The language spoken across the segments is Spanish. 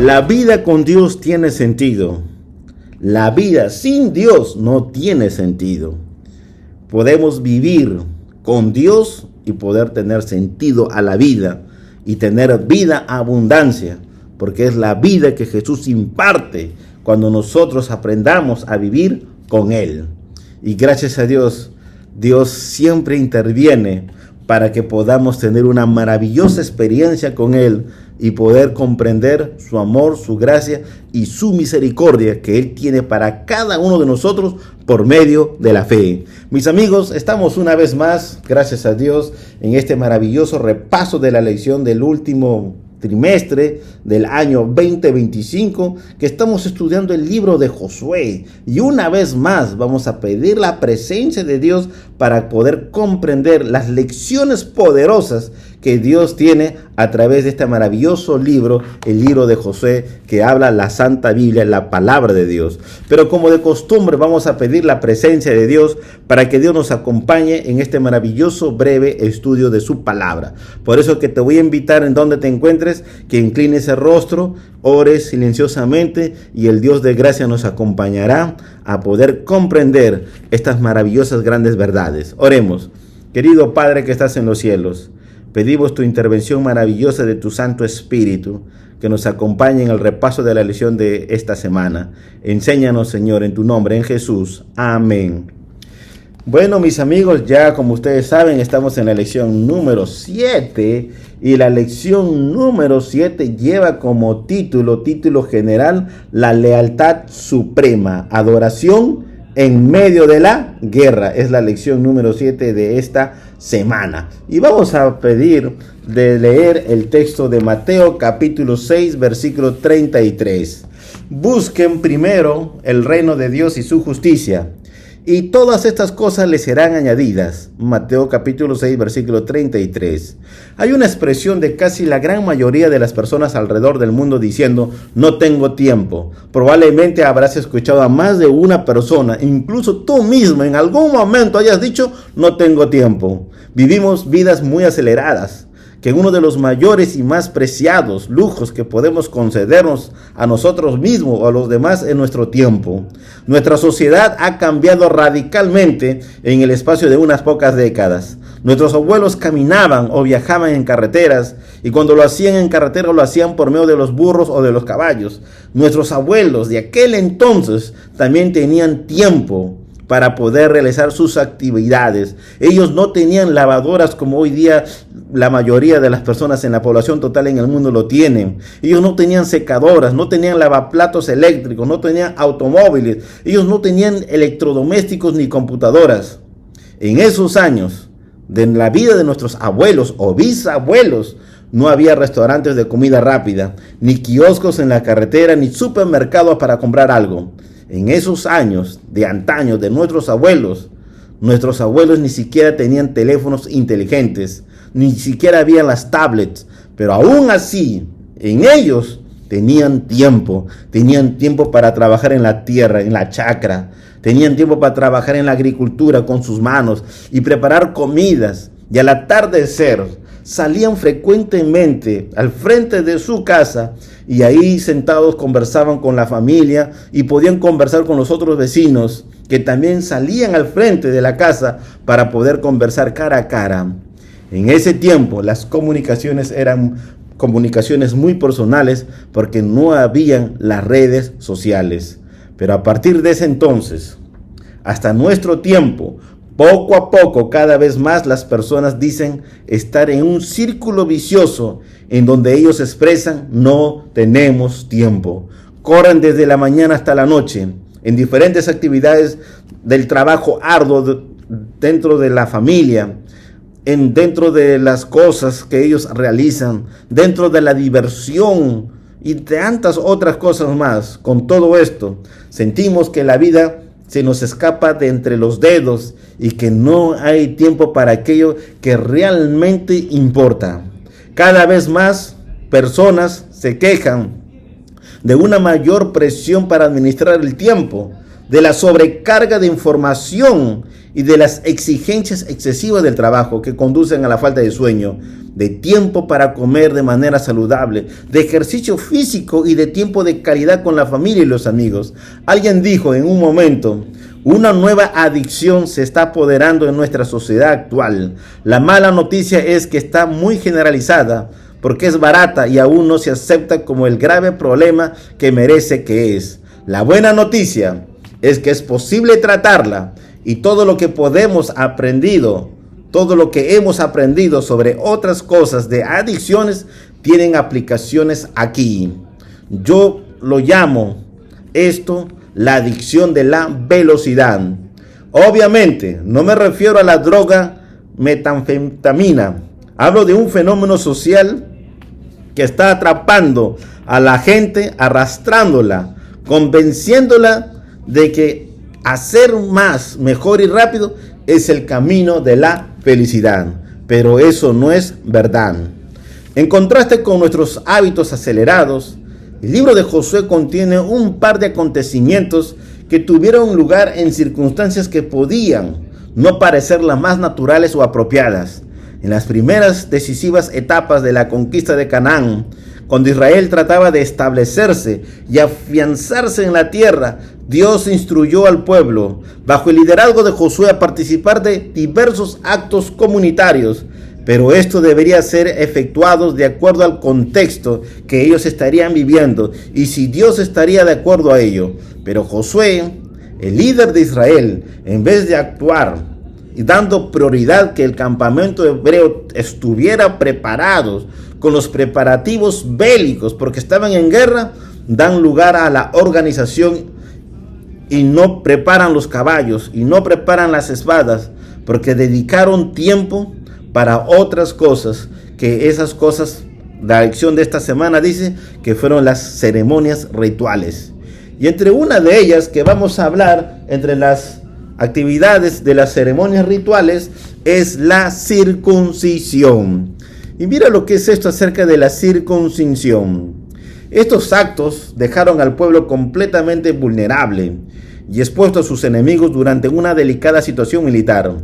La vida con Dios tiene sentido. La vida sin Dios no tiene sentido. Podemos vivir con Dios y poder tener sentido a la vida y tener vida abundancia, porque es la vida que Jesús imparte cuando nosotros aprendamos a vivir con Él. Y gracias a Dios, Dios siempre interviene para que podamos tener una maravillosa experiencia con Él y poder comprender su amor, su gracia y su misericordia que Él tiene para cada uno de nosotros por medio de la fe. Mis amigos, estamos una vez más, gracias a Dios, en este maravilloso repaso de la lección del último trimestre del año 2025, que estamos estudiando el libro de Josué, y una vez más vamos a pedir la presencia de Dios para poder comprender las lecciones poderosas que Dios tiene a través de este maravilloso libro, el libro de Josué, que habla la Santa Biblia, la palabra de Dios. Pero como de costumbre vamos a pedir la presencia de Dios para que Dios nos acompañe en este maravilloso breve estudio de su palabra. Por eso que te voy a invitar en donde te encuentres, que inclines el rostro, ores silenciosamente y el Dios de gracia nos acompañará a poder comprender estas maravillosas grandes verdades. Oremos. Querido Padre que estás en los cielos, pedimos tu intervención maravillosa de tu Santo Espíritu, que nos acompañe en el repaso de la lección de esta semana. Enséñanos, Señor, en tu nombre, en Jesús. Amén. Bueno, mis amigos, ya como ustedes saben, estamos en la lección número 7, y la lección número 7 lleva como título general, la lealtad suprema, adoración en medio de la guerra. Es la lección número 7 de esta semana. Y vamos a pedir de leer el texto de Mateo capítulo 6, versículo 33. Busquen primero el reino de Dios y su justicia, y todas estas cosas les serán añadidas. Mateo capítulo 6, versículo 33. Hay una expresión de casi la gran mayoría de las personas alrededor del mundo diciendo, no tengo tiempo. Probablemente habrás escuchado a más de una persona, incluso tú mismo en algún momento hayas dicho, no tengo tiempo. Vivimos vidas muy aceleradas, que uno de los mayores y más preciados lujos que podemos concedernos a nosotros mismos o a los demás es nuestro tiempo. Nuestra sociedad ha cambiado radicalmente en el espacio de unas pocas décadas. Nuestros abuelos caminaban o viajaban en carreteras, y cuando lo hacían en carretera lo hacían por medio de los burros o de los caballos. Nuestros abuelos de aquel entonces también tenían tiempo para poder realizar sus actividades. Ellos no tenían lavadoras como hoy día la mayoría de las personas en la población total en el mundo lo tienen. Ellos no tenían secadoras, no tenían lavaplatos eléctricos, no tenían automóviles, ellos no tenían electrodomésticos ni computadoras. En esos años de la vida de nuestros abuelos o bisabuelos, no había restaurantes de comida rápida, ni kioscos en la carretera, ni supermercados para comprar algo. En esos años de antaño de nuestros abuelos ni siquiera tenían teléfonos inteligentes, ni siquiera habían las tablets, pero aún así, en ellos tenían tiempo para trabajar en la tierra, en la chacra, tenían tiempo para trabajar en la agricultura con sus manos y preparar comidas, y al atardecer salían frecuentemente al frente de su casa y ahí sentados conversaban con la familia y podían conversar con los otros vecinos que también salían al frente de la casa para poder conversar cara a cara. En ese tiempo las comunicaciones eran comunicaciones muy personales porque no habían las redes sociales. Pero a partir de ese entonces, hasta nuestro tiempo, poco a poco, cada vez más las personas dicen estar en un círculo vicioso en donde ellos expresan no tenemos tiempo. Corren desde la mañana hasta la noche en diferentes actividades del trabajo arduo dentro de la familia, dentro de las cosas que ellos realizan, dentro de la diversión y tantas otras cosas más. Con todo esto, sentimos que la vida se nos escapa de entre los dedos y que no hay tiempo para aquello que realmente importa. Cada vez más personas se quejan de una mayor presión para administrar el tiempo, de la sobrecarga de información y de las exigencias excesivas del trabajo que conducen a la falta de sueño. de tiempo para comer de manera saludable, de ejercicio físico y de tiempo de calidad con la familia y los amigos. Alguien dijo en un momento: una nueva adicción se está apoderando en nuestra sociedad actual. La mala noticia es que está muy generalizada porque es barata y aún no se acepta como el grave problema que merece que es. La buena noticia es que es posible tratarla y todo lo que hemos aprendido sobre otras cosas de adicciones tienen aplicaciones aquí. Yo lo llamo esto la adicción de la velocidad. Obviamente, no me refiero a la droga metanfetamina. Hablo de un fenómeno social que está atrapando a la gente, arrastrándola, convenciéndola de que hacer más, mejor y rápido es el camino de la felicidad. Pero eso no es verdad. En contraste con nuestros hábitos acelerados, el libro de Josué contiene un par de acontecimientos que tuvieron lugar en circunstancias que podían no parecer las más naturales o apropiadas. En las primeras decisivas etapas de la conquista de Canaán, cuando Israel trataba de establecerse y afianzarse en la tierra, Dios instruyó al pueblo, bajo el liderazgo de Josué, a participar de diversos actos comunitarios, pero esto debería ser efectuado de acuerdo al contexto que ellos estarían viviendo y si Dios estaría de acuerdo a ello. Pero Josué, el líder de Israel, en vez de actuar y dando prioridad que el campamento hebreo estuviera preparado con los preparativos bélicos porque estaban en guerra, dan lugar a la organización y no preparan los caballos y no preparan las espadas porque dedicaron tiempo para otras cosas, que esas cosas, la lección de esta semana dice que fueron las ceremonias rituales. Y entre una de ellas que vamos a hablar, entre las actividades de las ceremonias rituales, es la circuncisión. Y mira lo que es esto acerca de la circuncisión. Estos actos dejaron al pueblo completamente vulnerable y expuesto a sus enemigos durante una delicada situación militar.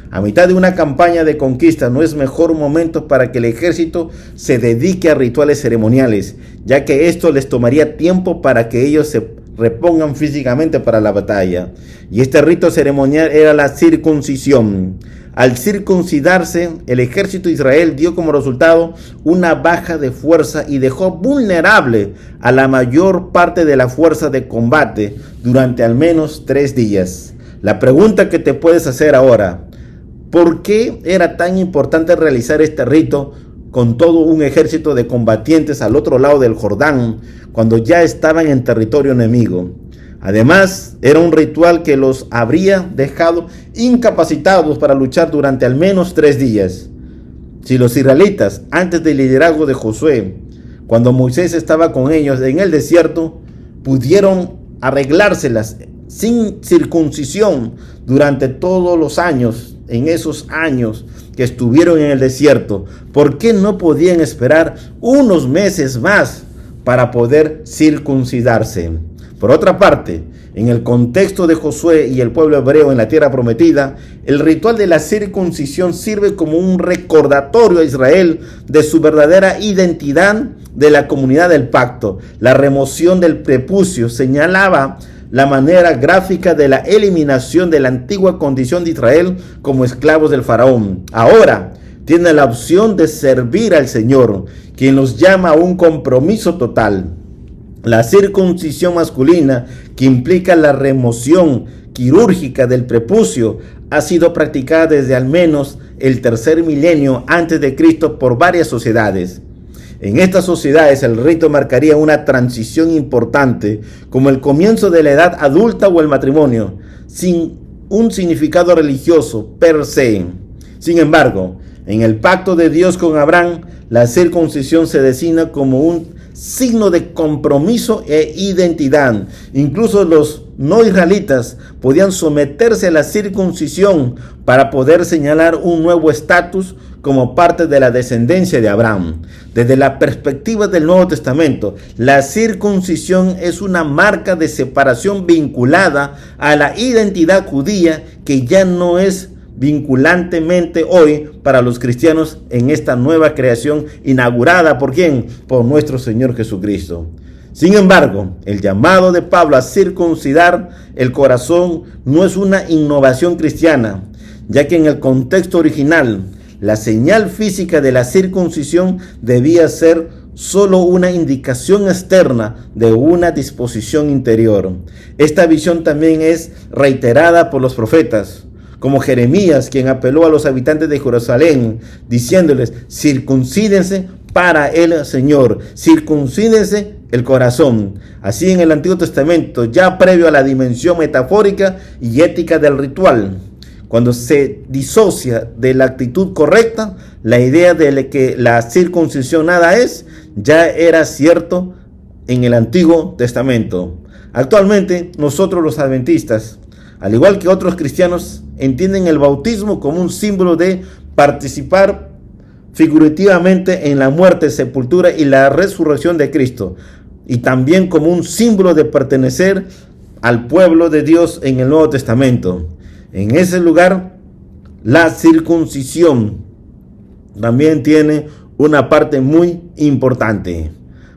A mitad de una campaña de conquista no es mejor momento para que el ejército se dedique a rituales ceremoniales, ya que esto les tomaría tiempo para que ellos se repongan físicamente para la batalla. Y este rito ceremonial era la circuncisión. Al circuncidarse, el ejército de Israel dio como resultado una baja de fuerza y dejó vulnerable a la mayor parte de la fuerza de combate durante al menos 3 días. La pregunta que te puedes hacer ahora: ¿por qué era tan importante realizar este rito con todo un ejército de combatientes al otro lado del Jordán cuando ya estaban en territorio enemigo? Además, era un ritual que los habría dejado incapacitados para luchar durante al menos 3 días. Si los israelitas, antes del liderazgo de Josué, cuando Moisés estaba con ellos en el desierto, pudieron arreglárselas sin circuncisión durante todos los años, en esos años que estuvieron en el desierto, ¿por qué no podían esperar unos meses más para poder circuncidarse? Por otra parte, en el contexto de Josué y el pueblo hebreo en la tierra prometida, el ritual de la circuncisión sirve como un recordatorio a Israel de su verdadera identidad de la comunidad del pacto. La remoción del prepucio señalaba la manera gráfica de la eliminación de la antigua condición de Israel como esclavos del faraón. Ahora tiene la opción de servir al Señor, quien los llama a un compromiso total. La circuncisión masculina, que implica la remoción quirúrgica del prepucio, ha sido practicada desde al menos el 3er milenio antes de Cristo por varias sociedades. En estas sociedades el rito marcaría una transición importante, como el comienzo de la edad adulta o el matrimonio, sin un significado religioso per se. Sin embargo, en el pacto de Dios con Abraham, la circuncisión se designa como un signo de compromiso e identidad. Incluso los no israelitas podían someterse a la circuncisión para poder señalar un nuevo estatus como parte de la descendencia de Abraham. Desde la perspectiva del Nuevo Testamento, la circuncisión es una marca de separación vinculada a la identidad judía que ya no es vinculantemente hoy para los cristianos en esta nueva creación inaugurada ¿por quién? Por nuestro Señor Jesucristo. Sin embargo, el llamado de Pablo a circuncidar el corazón no es una innovación cristiana, ya que en el contexto original, la señal física de la circuncisión debía ser solo una indicación externa de una disposición interior. Esta visión también es reiterada por los profetas, como Jeremías, quien apeló a los habitantes de Jerusalén, diciéndoles: circuncídense para el Señor, circuncídense el corazón. Así en el Antiguo Testamento, ya previo a la dimensión metafórica y ética del ritual, cuando se disocia de la actitud correcta, la idea de que la circuncisión nada es, ya era cierto en el Antiguo Testamento. Actualmente, nosotros los adventistas, al igual que otros cristianos, entienden el bautismo como un símbolo de participar figurativamente en la muerte, sepultura y la resurrección de Cristo, y también como un símbolo de pertenecer al pueblo de Dios en el Nuevo Testamento. En ese lugar, la circuncisión también tiene una parte muy importante.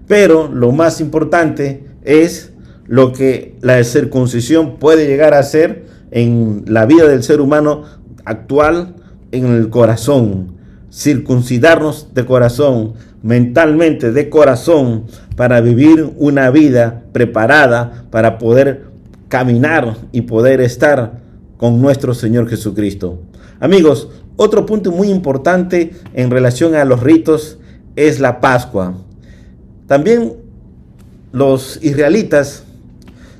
Pero lo más importante es lo que la circuncisión puede llegar a ser en la vida del ser humano actual, en el corazón. Circuncidarnos de corazón, mentalmente de corazón, para vivir una vida preparada para poder caminar y poder estar con nuestro Señor Jesucristo. Amigos, otro punto muy importante en relación a los ritos es la Pascua. También los israelitas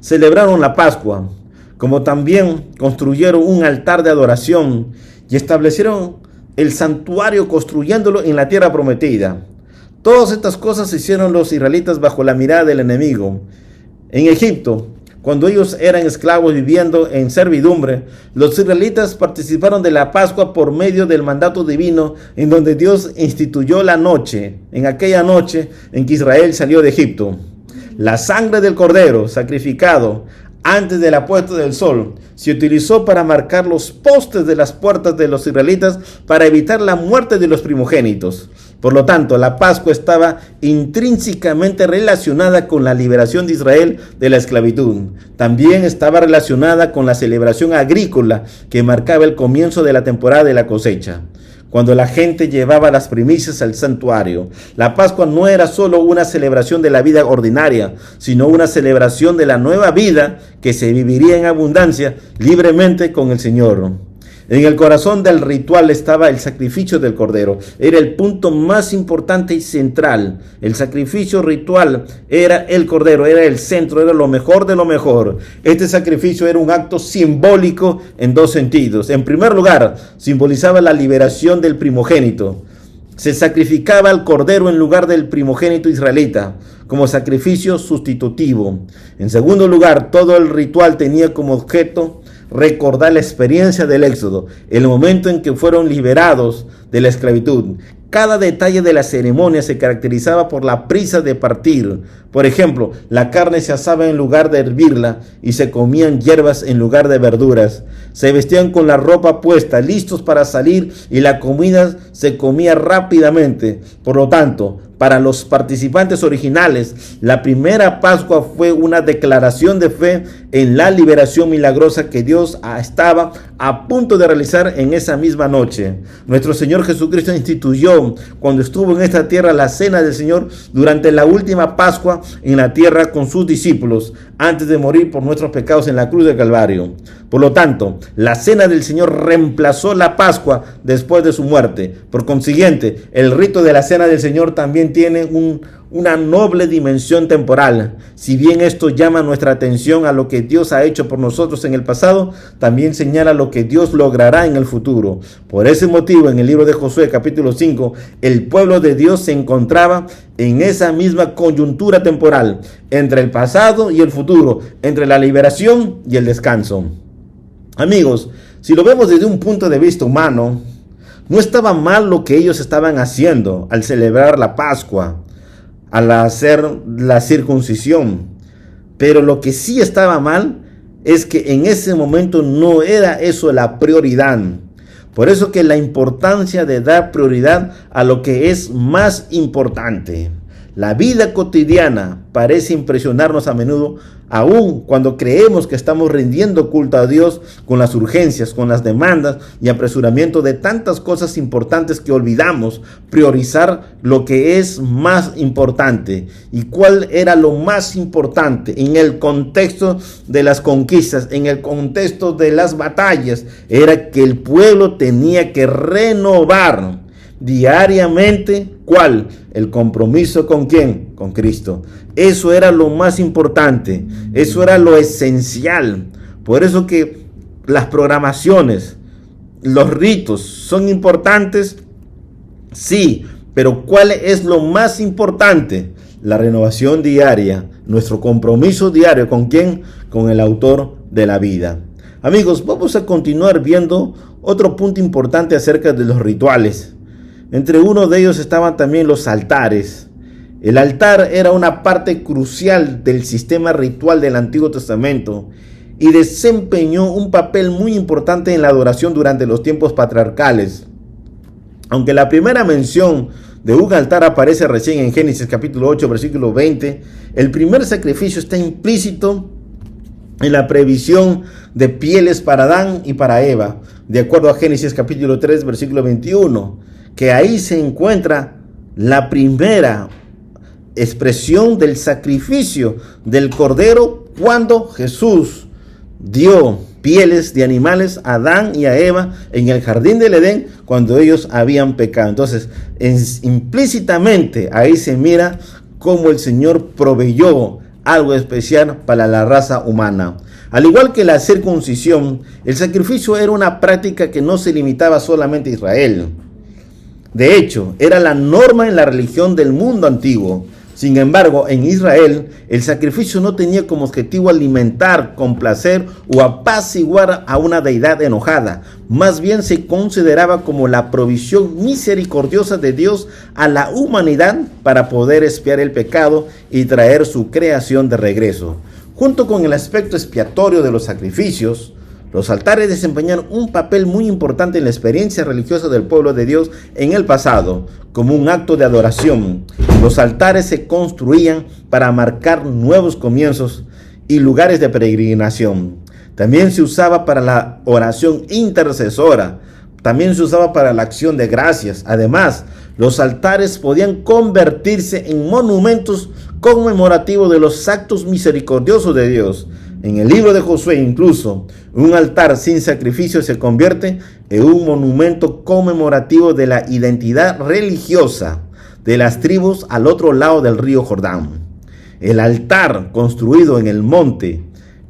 celebraron la Pascua, como también construyeron un altar de adoración y establecieron el santuario construyéndolo en la tierra prometida. Todas estas cosas hicieron los israelitas bajo la mirada del enemigo. En Egipto, cuando ellos eran esclavos viviendo en servidumbre, los israelitas participaron de la Pascua por medio del mandato divino, en donde Dios instituyó la noche, en aquella noche en que Israel salió de Egipto. La sangre del cordero sacrificado antes de la puesta del sol se utilizó para marcar los postes de las puertas de los israelitas para evitar la muerte de los primogénitos. Por lo tanto, la Pascua estaba intrínsecamente relacionada con la liberación de Israel de la esclavitud. También estaba relacionada con la celebración agrícola que marcaba el comienzo de la temporada de la cosecha, cuando la gente llevaba las primicias al santuario. La Pascua no era solo una celebración de la vida ordinaria, sino una celebración de la nueva vida que se viviría en abundancia libremente con el Señor. En el corazón del ritual estaba el sacrificio del cordero. Era el punto más importante y central. El sacrificio ritual era el cordero, era el centro, era lo mejor de lo mejor. Este sacrificio era un acto simbólico en dos sentidos. En primer lugar, simbolizaba la liberación del primogénito. Se sacrificaba al cordero en lugar del primogénito israelita, como sacrificio sustitutivo. En segundo lugar, todo el ritual tenía como objeto recordar la experiencia del Éxodo, el momento en que fueron liberados de la esclavitud. Cada detalle de la ceremonia se caracterizaba por la prisa de partir. Por ejemplo, la carne se asaba en lugar de hervirla y se comían hierbas en lugar de verduras. Se vestían con la ropa puesta, listos para salir, y la comida se comía rápidamente. Por lo tanto, para los participantes originales, la primera Pascua fue una declaración de fe en la liberación milagrosa que Dios estaba a punto de realizar en esa misma noche. Nuestro Señor Jesucristo instituyó, cuando estuvo en esta tierra, la cena del Señor durante la última Pascua en la tierra con sus discípulos, antes de morir por nuestros pecados en la cruz del Calvario. Por lo tanto, la cena del Señor reemplazó la Pascua después de su muerte. Por consiguiente, el rito de la cena del Señor también tiene una noble dimensión temporal. Si bien esto llama nuestra atención a lo que Dios ha hecho por nosotros en el pasado, también señala lo que Dios logrará en el futuro. Por ese motivo, en el libro de Josué capítulo 5, el pueblo de Dios se encontraba en esa misma coyuntura temporal, entre el pasado y el futuro, entre la liberación y el descanso. Amigos, si lo vemos desde un punto de vista humano, no estaba mal lo que ellos estaban haciendo al celebrar la Pascua, al hacer la circuncisión. Pero lo que sí estaba mal es que en ese momento no era eso la prioridad. Por eso que la importancia de dar prioridad a lo que es más importante. La vida cotidiana parece impresionarnos a menudo, aun cuando creemos que estamos rindiendo culto a Dios con las urgencias, con las demandas y apresuramiento de tantas cosas importantes que olvidamos priorizar lo que es más importante. ¿Y cuál era lo más importante en el contexto de las conquistas, en el contexto de las batallas? Era que el pueblo tenía que renovar diariamente, ¿cuál? El compromiso ¿con quién? Con Cristo. Eso era lo más importante, eso era lo esencial. Por eso que las programaciones, los ritos son importantes, sí, pero ¿cuál es lo más importante? La renovación diaria, nuestro compromiso diario, ¿con quién? Con el autor de la vida. Amigos, vamos a continuar viendo otro punto importante acerca de los rituales. Entre uno de ellos estaban también los altares. El altar era una parte crucial del sistema ritual del Antiguo Testamento y desempeñó un papel muy importante en la adoración durante los tiempos patriarcales. Aunque la primera mención de un altar aparece recién en Génesis capítulo 8, versículo 20, el primer sacrificio está implícito en la previsión de pieles para Adán y para Eva, de acuerdo a Génesis capítulo 3, versículo 21. Que ahí se encuentra la primera expresión del sacrificio del cordero cuando Jesús dio pieles de animales a Adán y a Eva en el jardín del Edén cuando ellos habían pecado. Entonces, implícitamente ahí se mira cómo el Señor proveyó algo especial para la raza humana. Al igual que la circuncisión, el sacrificio era una práctica que no se limitaba solamente a Israel. De hecho, era la norma en la religión del mundo antiguo. Sin embargo, en Israel, el sacrificio no tenía como objetivo alimentar, complacer o apaciguar a una deidad enojada. Más bien se consideraba como la provisión misericordiosa de Dios a la humanidad para poder expiar el pecado y traer su creación de regreso. Junto con el aspecto expiatorio de los sacrificios, los altares desempeñaron un papel muy importante en la experiencia religiosa del pueblo de Dios en el pasado, como un acto de adoración. Los altares se construían para marcar nuevos comienzos y lugares de peregrinación. También se usaba para la oración intercesora. También se usaba para la acción de gracias. Además, los altares podían convertirse en monumentos conmemorativos de los actos misericordiosos de Dios. En el libro de Josué, incluso, un altar sin sacrificio se convierte en un monumento conmemorativo de la identidad religiosa de las tribus al otro lado del río Jordán. El altar construido en el monte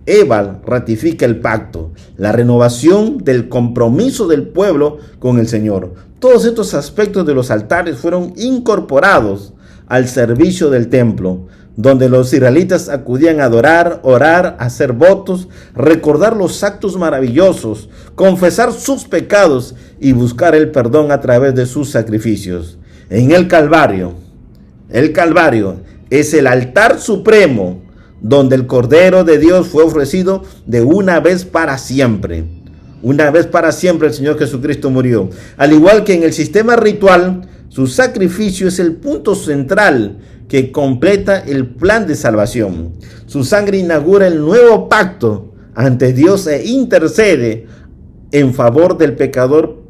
Ebal ratifica el pacto, la renovación del compromiso del pueblo con el Señor. Todos estos aspectos de los altares fueron incorporados al servicio del templo, donde los israelitas acudían a adorar, orar, hacer votos, recordar los actos maravillosos, confesar sus pecados y buscar el perdón a través de sus sacrificios. En el Calvario es el altar supremo donde el Cordero de Dios fue ofrecido de una vez para siempre. Una vez para siempre el Señor Jesucristo murió. Al igual que en el sistema ritual, su sacrificio es el punto central que completa el plan de salvación. Su sangre inaugura el nuevo pacto ante Dios e intercede en favor del pecador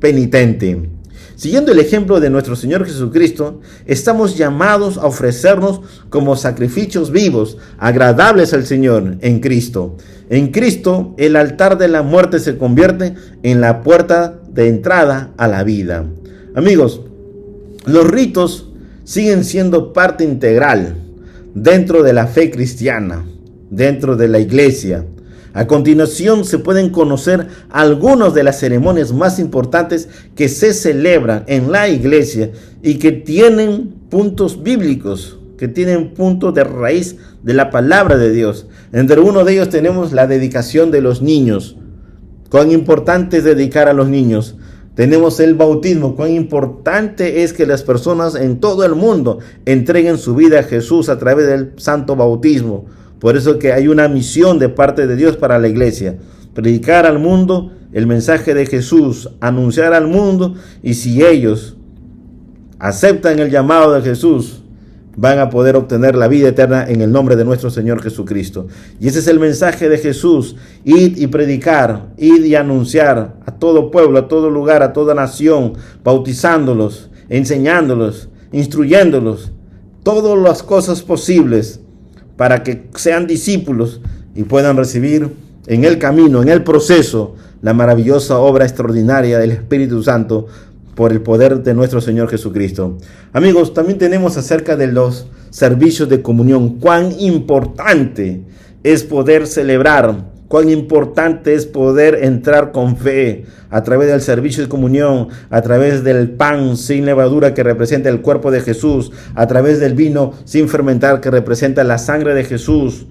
penitente. Siguiendo el ejemplo de nuestro Señor Jesucristo, estamos llamados a ofrecernos como sacrificios vivos, agradables al Señor en Cristo. En Cristo, el altar de la muerte se convierte en la puerta de entrada a la vida. Amigos, los ritos siguen siendo parte integral dentro de la fe cristiana, dentro de la iglesia. A continuación se pueden conocer algunas de las ceremonias más importantes que se celebran en la iglesia y que tienen puntos bíblicos, que tienen puntos de raíz de la palabra de Dios. Entre uno de ellos tenemos la dedicación de los niños. Cuán importante es dedicar a los niños. Tenemos el bautismo. Cuán importante es que las personas en todo el mundo entreguen su vida a Jesús a través del santo bautismo. Por eso que hay una misión de parte de Dios para la iglesia. predicar al mundo el mensaje de Jesús, anunciar al mundo, y si ellos aceptan el llamado de Jesús, van a poder obtener la vida eterna en el nombre de nuestro Señor Jesucristo. Y ese es el mensaje de Jesús: id y predicar, id y anunciar a todo pueblo, a todo lugar, a toda nación, bautizándolos, enseñándolos, instruyéndolos, todas las cosas posibles para que sean discípulos y puedan recibir en el camino, en el proceso, la maravillosa obra extraordinaria del Espíritu Santo por el poder de nuestro Señor Jesucristo. Amigos, también tenemos acerca de los servicios de comunión. Cuán importante es poder celebrar, cuán importante es poder entrar con fe a través del servicio de comunión, a través del pan sin levadura que representa el cuerpo de Jesús, a través del vino sin fermentar que representa la sangre de Jesús.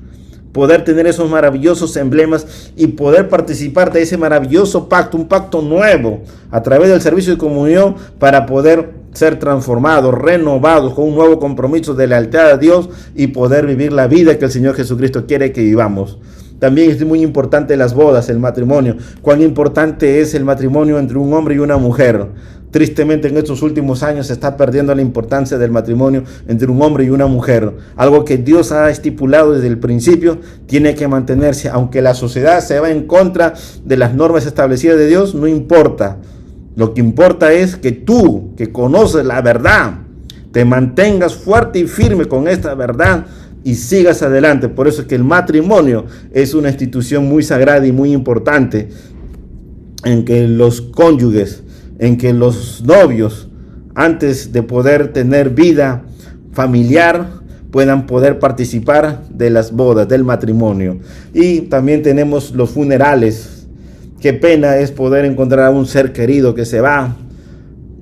Poder tener esos maravillosos emblemas y poder participar de ese maravilloso pacto, un pacto nuevo, a través del servicio de comunión, para poder ser transformados, renovados, con un nuevo compromiso de lealtad a Dios y poder vivir la vida que el Señor Jesucristo quiere que vivamos. También es muy importante las bodas, el matrimonio. Cuán importante es el matrimonio entre un hombre y una mujer. Tristemente, en estos últimos años se está perdiendo la importancia del matrimonio entre un hombre y una mujer. Algo que Dios ha estipulado desde el principio tiene que mantenerse. Aunque la sociedad se va en contra de las normas establecidas de Dios, no importa. Lo que importa es que tú, que conoces la verdad, te mantengas fuerte y firme con esta verdad y sigas adelante. Por eso es que el matrimonio es una institución muy sagrada y muy importante, en que los cónyuges, en que los novios, antes de poder tener vida familiar, puedan poder participar de las bodas, del matrimonio. Y también tenemos los funerales. Qué pena es poder encontrar a un ser querido que se va.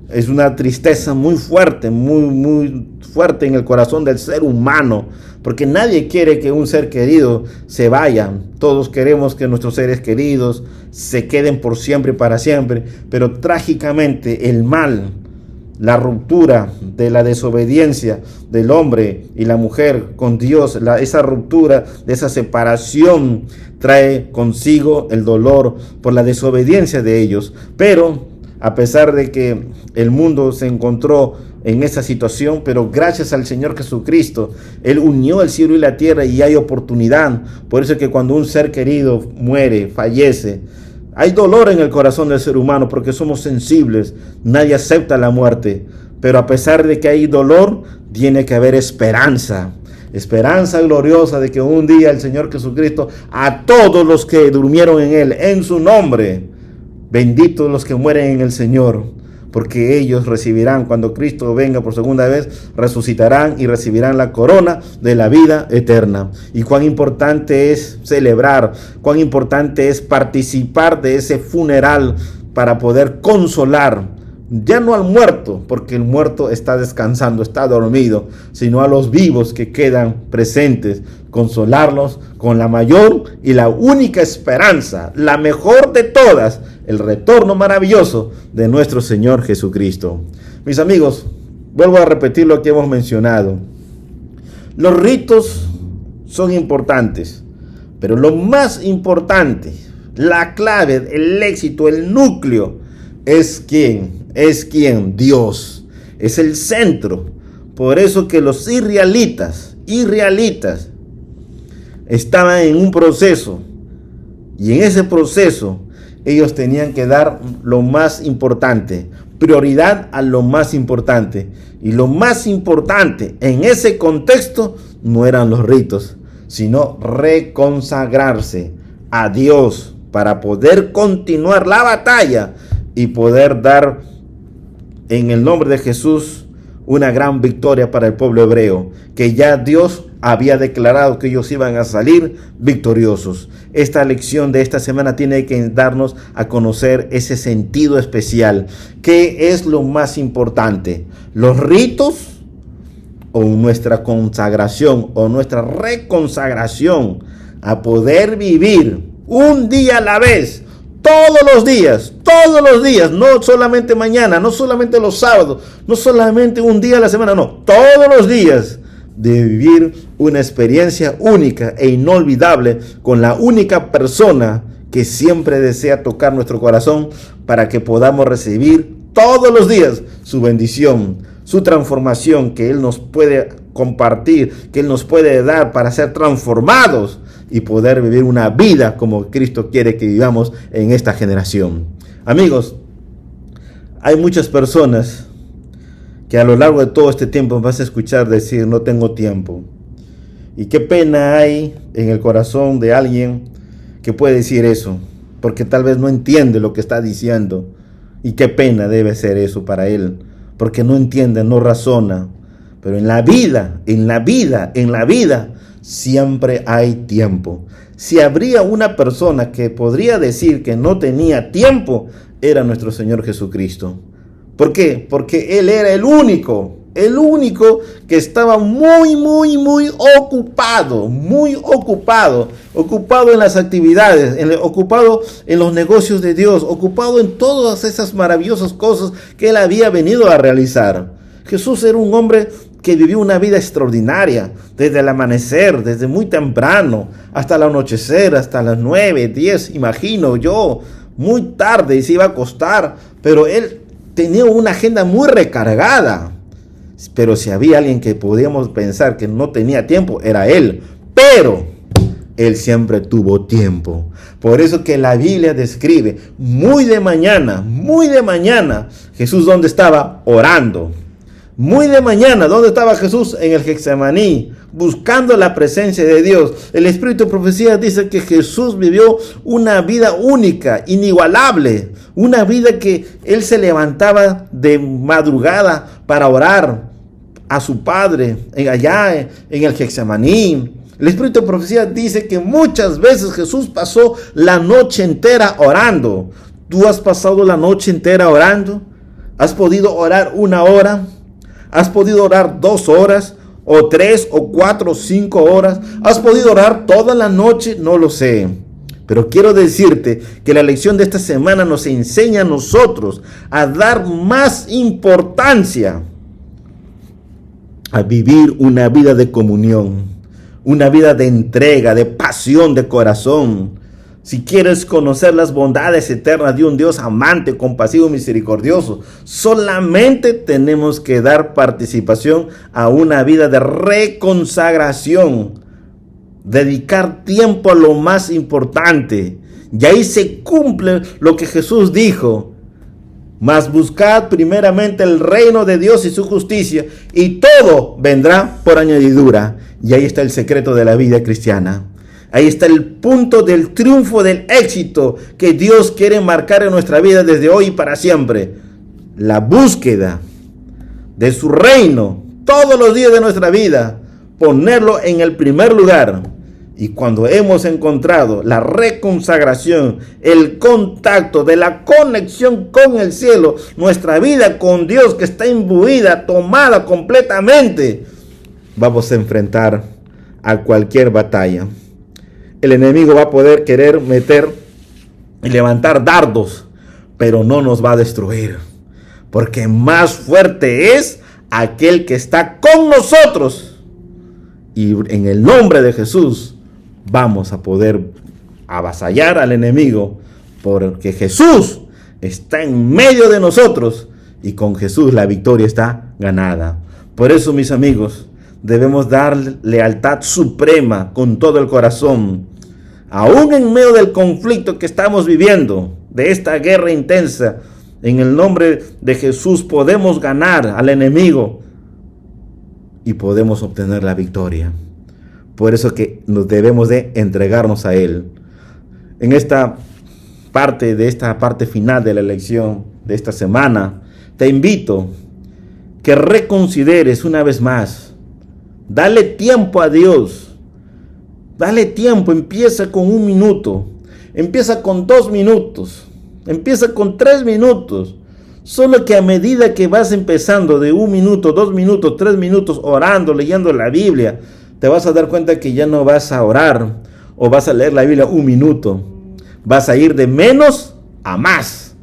Es una tristeza muy fuerte, muy fuerte en el corazón del ser humano, porque nadie quiere que un ser querido se vaya. Todos queremos que nuestros seres queridos se queden por siempre y para siempre, pero trágicamente el mal, la ruptura de la desobediencia del hombre y la mujer con Dios, esa ruptura de esa separación trae consigo el dolor por la desobediencia de ellos. Pero a pesar de que el mundo se encontró en esa situación, pero gracias al Señor Jesucristo, Él unió el cielo y la tierra y hay oportunidad. Por eso es que cuando un ser querido muere, fallece, hay dolor en el corazón del ser humano porque somos sensibles. Nadie acepta la muerte, pero a pesar de que hay dolor, tiene que haber esperanza. Esperanza gloriosa de que un día el Señor Jesucristo, a todos los que durmieron en Él, en su nombre, benditos los que mueren en el Señor, porque ellos recibirán, cuando Cristo venga por segunda vez, resucitarán y recibirán la corona de la vida eterna. Y cuán importante es celebrar, cuán importante es participar de ese funeral para poder consolar, ya no al muerto, porque el muerto está descansando, está dormido, sino a los vivos que quedan presentes, consolarlos con la mayor y la única esperanza, la mejor de todas, el retorno maravilloso de nuestro Señor Jesucristo. Mis amigos, vuelvo a repetir lo que hemos mencionado. Los ritos son importantes, pero lo más importante, la clave, el éxito, el núcleo, es quién. Dios. Es el centro. Por eso que los israelitas estaban en un proceso, y en ese proceso ellos tenían que dar lo más importante, prioridad a lo más importante. Y lo más importante en ese contexto no eran los ritos, sino reconsagrarse a Dios para poder continuar la batalla y poder dar en el nombre de Jesús una gran victoria para el pueblo hebreo, que ya Dios había declarado que ellos iban a salir victoriosos. Esta lección de esta semana tiene que darnos a conocer ese sentido especial. ¿Qué es lo más importante? ¿Los ritos o nuestra consagración o nuestra reconsagración a poder vivir un día a la vez? Todos los días, no solamente mañana, no solamente los sábados, no solamente un día a la semana, no, todos los días, de vivir una experiencia única e inolvidable con la única persona que siempre desea tocar nuestro corazón para que podamos recibir todos los días su bendición, su transformación que Él nos puede compartir, que Él nos puede dar para ser transformados y poder vivir una vida como Cristo quiere que vivamos en esta generación. Amigos, hay muchas personas que a lo largo de todo este tiempo vas a escuchar decir: no tengo tiempo. Y qué pena hay en el corazón de alguien que puede decir eso, porque tal vez no entiende lo que está diciendo. Y qué pena debe ser eso para él, porque no entiende, no razona. Pero en la vida, siempre hay tiempo. Si habría una persona que podría decir que no tenía tiempo, era nuestro Señor Jesucristo. ¿Por qué? Porque Él era el único que estaba muy ocupado en las actividades, ocupado en los negocios de Dios, ocupado en todas esas maravillosas cosas que Él había venido a realizar. Jesús era un hombre que vivió una vida extraordinaria, desde el amanecer, desde muy temprano, hasta el anochecer, hasta las 9, 10, imagino yo, muy tarde, y se iba a acostar, pero Él tenía una agenda muy recargada. Pero si había alguien que podíamos pensar que no tenía tiempo, era Él. Pero Él siempre tuvo tiempo. Por eso que la Biblia describe muy de mañana, Jesús, ¿dónde estaba? Orando. Muy de mañana, ¿dónde estaba Jesús? En el Getsemaní, buscando la presencia de Dios. El Espíritu de Profecía dice que Jesús vivió una vida única, inigualable. Una vida que Él se levantaba de madrugada para orar a su Padre, allá en el Getsemaní. El Espíritu de Profecía dice que muchas veces Jesús pasó la noche entera orando. ¿Tú has pasado la noche entera orando? ¿Has podido orar 1 hora? ¿Has podido orar 2 horas? ¿O 3, o 4, o 5 horas? ¿Has podido orar toda la noche? No lo sé. Pero quiero decirte que la lección de esta semana nos enseña a nosotros a dar más importancia a vivir una vida de comunión, una vida de entrega, de pasión, de corazón. Si quieres conocer las bondades eternas de un Dios amante, compasivo y misericordioso, solamente tenemos que dar participación a una vida de reconsagración, dedicar tiempo a lo más importante. Y ahí se cumple lo que Jesús dijo: mas buscad primeramente el reino de Dios y su justicia, y todo vendrá por añadidura. Y ahí está el secreto de la vida cristiana. Ahí está el punto del triunfo, del éxito que Dios quiere marcar en nuestra vida desde hoy y para siempre. La búsqueda de su reino todos los días de nuestra vida, ponerlo en el primer lugar. Y cuando hemos encontrado la reconsagración, el contacto de la conexión con el cielo, nuestra vida con Dios que está imbuida, tomada completamente, vamos a enfrentar a cualquier batalla. El enemigo va a poder querer meter y levantar dardos, pero no nos va a destruir, porque más fuerte es aquel que está con nosotros. Y en el nombre de Jesús vamos a poder avasallar al enemigo, porque Jesús está en medio de nosotros y con Jesús la victoria está ganada. Por eso, mis amigos, debemos dar lealtad suprema con todo el corazón. Aún en medio del conflicto que estamos viviendo, de esta guerra intensa, en el nombre de Jesús podemos ganar al enemigo y podemos obtener la victoria. Por eso que nos debemos de entregarnos a Él. En esta parte final de la lección de esta semana, te invito que reconsideres una vez más. Dale tiempo a Dios. Dale tiempo, empieza con 1 minuto, empieza con 2 minutos, empieza con 3 minutos. Solo que a medida que vas empezando de 1 minuto, 2 minutos, 3 minutos, orando, leyendo la Biblia, te vas a dar cuenta que ya no vas a orar o vas a leer la Biblia 1 minuto. Vas a ir de menos a más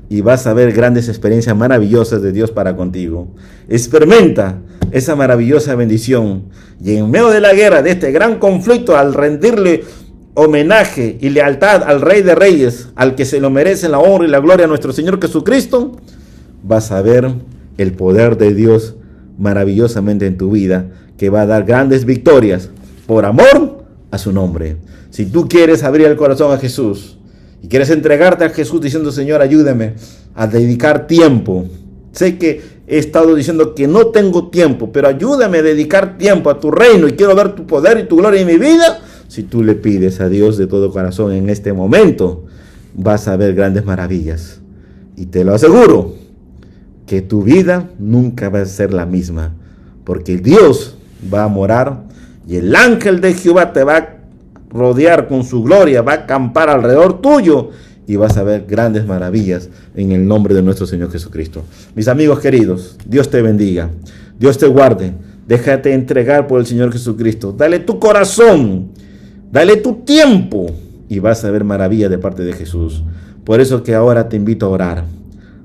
y vas a ver grandes experiencias maravillosas de Dios para contigo. Experimenta esa maravillosa bendición. Y en medio de la guerra, de este gran conflicto, al rendirle homenaje y lealtad al Rey de Reyes, al que se lo merece la honra y la gloria a nuestro Señor Jesucristo, vas a ver el poder de Dios maravillosamente en tu vida, que va a dar grandes victorias por amor a su nombre. Si tú quieres abrir el corazón a Jesús y quieres entregarte a Jesús diciendo: Señor, ayúdame a dedicar tiempo. Sé que he estado diciendo que no tengo tiempo, pero ayúdame a dedicar tiempo a tu reino y quiero ver tu poder y tu gloria en mi vida. Si tú le pides a Dios de todo corazón en este momento, vas a ver grandes maravillas. Y te lo aseguro, que tu vida nunca va a ser la misma, porque Dios va a morar y el ángel de Jehová te va a rodear con su gloria, va a acampar alrededor tuyo y vas a ver grandes maravillas en el nombre de nuestro Señor Jesucristo. Mis amigos queridos, Dios te bendiga, Dios te guarde, déjate entregar por el Señor Jesucristo, dale tu corazón, dale tu tiempo y vas a ver maravillas de parte de Jesús. Por eso que ahora te invito a orar.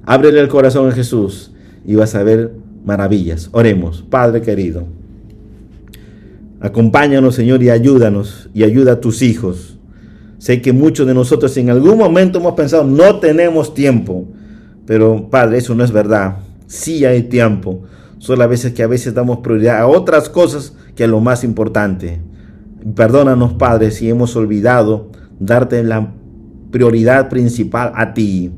Ábrele el corazón a Jesús y vas a ver maravillas. Oremos. Padre querido, acompáñanos, Señor, y ayúdanos y ayuda a tus hijos. Sé que muchos de nosotros en algún momento hemos pensado: no tenemos tiempo. Pero, Padre, eso no es verdad. Sí hay tiempo. Solo a veces damos prioridad a otras cosas que a lo más importante. Perdónanos, Padre, si hemos olvidado darte la prioridad principal a ti.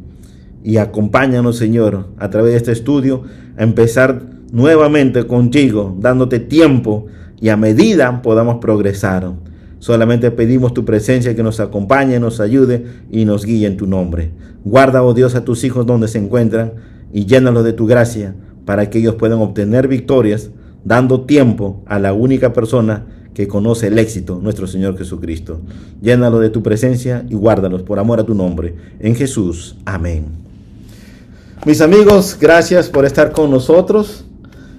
Y acompáñanos, Señor, a través de este estudio, a empezar nuevamente contigo, dándote tiempo y a medida podamos progresar. Solamente pedimos tu presencia, que nos acompañe, nos ayude y nos guíe en tu nombre. Guarda, oh Dios, a tus hijos donde se encuentran y llénalos de tu gracia para que ellos puedan obtener victorias, dando tiempo a la única persona que conoce el éxito, nuestro Señor Jesucristo. Llénalos de tu presencia y guárdalos por amor a tu nombre. En Jesús. Amén. Mis amigos, gracias por estar con nosotros.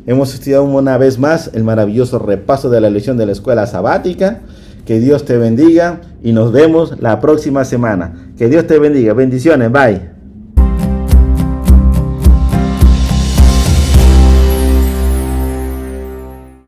Hemos estudiado una vez más el maravilloso repaso de la lección de la escuela sabática. Que Dios te bendiga y nos vemos la próxima semana. Que Dios te bendiga. Bendiciones. Bye.